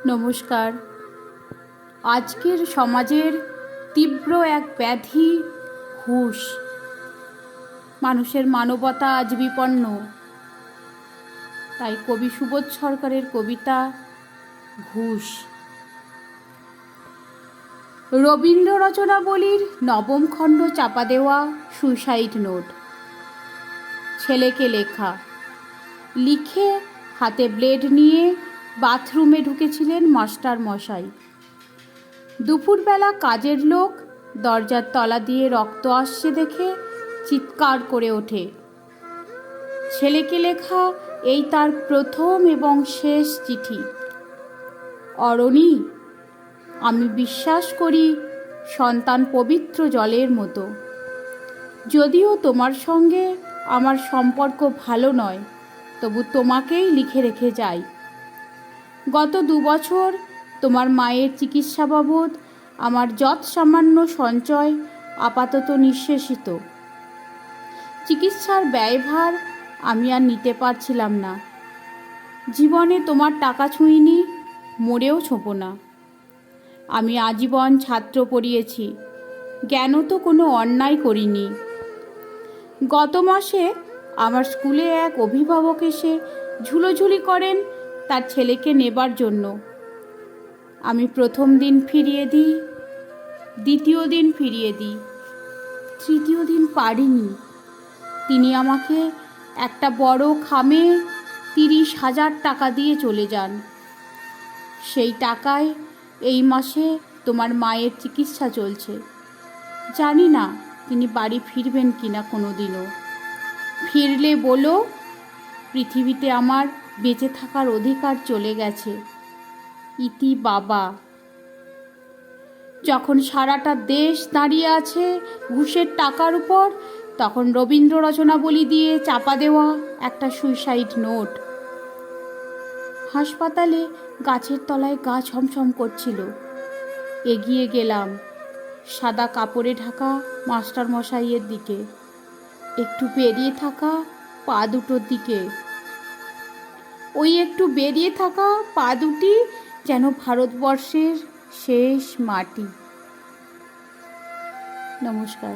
নমস্কার। আজকের সমাজের তীব্র এক ব্যাধি ঘুষ। মানুষের মানবতা আজ বিপন্ন। তাই কবি সুবোধ সরকারের কবিতা ঘুষ। রবীন্দ্র রচনাবলীর নবম খণ্ড চাপা দেওয়া সুইসাইড নোট। ছেলেকে লেখা। লিখে হাতে ব্লেড নিয়ে বাথরুমে ঢুকেছিলেন মাস্টার মশাই। দুপুরবেলা কাজের লোক দরজার তলা দিয়ে রক্ত আসছে দেখে চিৎকার করে ওঠে। ছেলেকে লেখা এই তার প্রথম এবং শেষ চিঠি। অরণি, আমি বিশ্বাস করি সন্তান পবিত্র জলের মতো। যদিও তোমার সঙ্গে আমার সম্পর্ক ভালো নয়, তবু তোমাকেই লিখে রেখে যাই। গত 2 বছর তোমার মায়ের চিকিৎসা বাবদ আমার যৎ সামান্য সঞ্চয় আপাতত নিঃশেষিত। চিকিৎসার ব্যয়ভার আমি আর নিতে পারছিলাম না। জীবনে তোমার টাকা ছুঁইনি, মরেও ছোঁবো না। আমি আজীবন ছাত্র পড়িয়েছি, জ্ঞানও তো কোনো অন্যায় করিনি। গত মাসে আমার স্কুলে এক অভিভাবক এসে ঝুলোঝুলি করেন তার ছেলেকে নেবার জন্য। আমি প্রথম দিন ফিরিয়ে দিই, দ্বিতীয় দিন ফিরিয়ে দিই, তৃতীয় দিন পারিনি। তিনি আমাকে একটা বড় খামে 30,000 টাকা দিয়ে চলে যান। সেই টাকায় এই মাসে তোমার মায়ের চিকিৎসা চলছে। জানি না তিনি বাড়ি ফিরবেন কিনা কোনো দিনও। ফিরলে বলো, পৃথিবীতে আমার বেঁচে থাকার অধিকার চলে গেছে। ইতি বাবা। যখন সারাটা দেশ দাঁড়িয়ে আছে ঘুষের টাকার উপর, তখন রবীন্দ্র রচনাবলী দিয়ে চাপা দেওয়া একটা সুইসাইড নোট। হাসপাতালে গাছের তলায় গা ছমছম করছিল। এগিয়ে গেলাম সাদা কাপড়ে ঢাকা মাস্টার মশাইয়ের দিকে, একটু বেরিয়ে থাকা পা দুটোর দিকে। ওই একটু বেরিয়ে থাকা পা দুটি যেন ভারতবর্ষের শেষ মাটি। নমস্কার।